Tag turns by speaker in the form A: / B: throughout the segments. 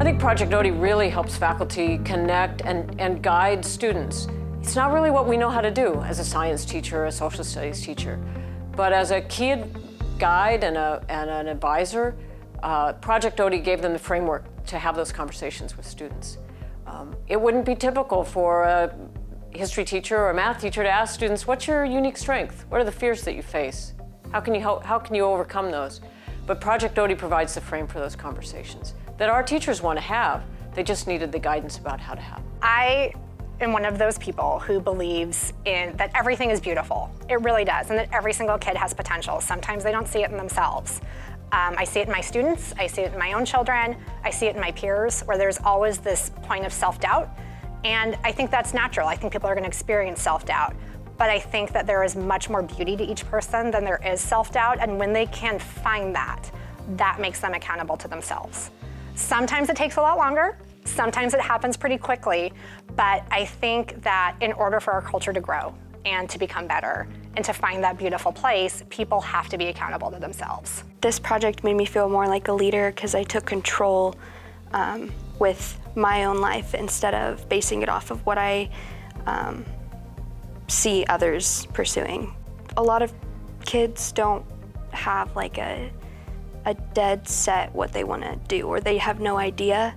A: think Project OTY really helps faculty connect and guide students. It's not really what we know how to do as a science teacher or a social studies teacher, but as a key guide and an advisor, Project OTY gave them the framework to have those conversations with students. It wouldn't be typical for a history teacher or a math teacher to ask students, what's your unique strength? What are the fears that you face? How can you overcome those? But Project OTY provides the frame for those conversations that our teachers want to have. They just needed the guidance about how to have them.
B: I am one of those people who believes in that everything is beautiful. It really does, and that every single kid has potential. Sometimes they don't see it in themselves. I see it in my students, I see it in my own children, I see it in my peers, where there's always this point of self-doubt. And I think that's natural. I think people are going to experience self-doubt. But I think that there is much more beauty to each person than there is self-doubt. And when they can find that, that makes them accountable to themselves. Sometimes it takes a lot longer. Sometimes it happens pretty quickly. But I think that in order for our culture to grow and to become better and to find that beautiful place, people have to be accountable to themselves.
C: This project made me feel more like a leader because I took control with my own life instead of basing it off of what I see others pursuing. A lot of kids don't have like a dead set what they want to do, or they have no idea.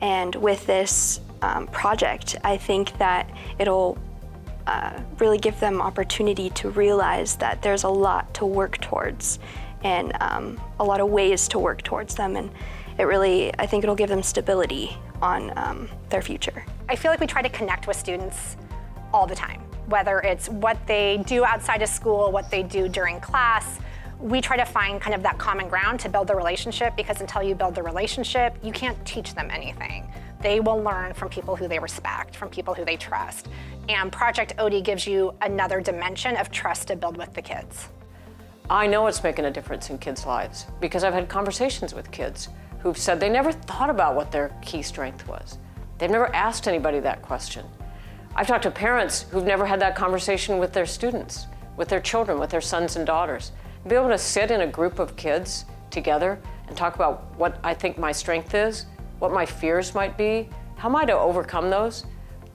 C: And with this project, I think that it'll really give them opportunity to realize that there's a lot to work towards and a lot of ways to work towards them. And I think it'll give them stability on their future.
B: I feel like we try to connect with students all the time, whether it's what they do outside of school, what they do during class. We try to find kind of that common ground to build the relationship, because until you build the relationship, you can't teach them anything. They will learn from people who they respect, from people who they trust. And Project OTY gives you another dimension of trust to build with the kids.
A: I know it's making a difference in kids' lives because I've had conversations with kids who've said they never thought about what their key strength was. They've never asked anybody that question. I've talked to parents who've never had that conversation with their students, with their children, with their sons and daughters. Be able to sit in a group of kids together and talk about what I think my strength is, what my fears might be, how am I to overcome those?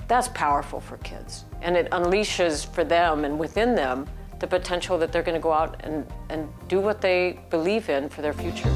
A: That's powerful for kids. And it unleashes for them and within them the potential that they're going to go out and do what they believe in for their future.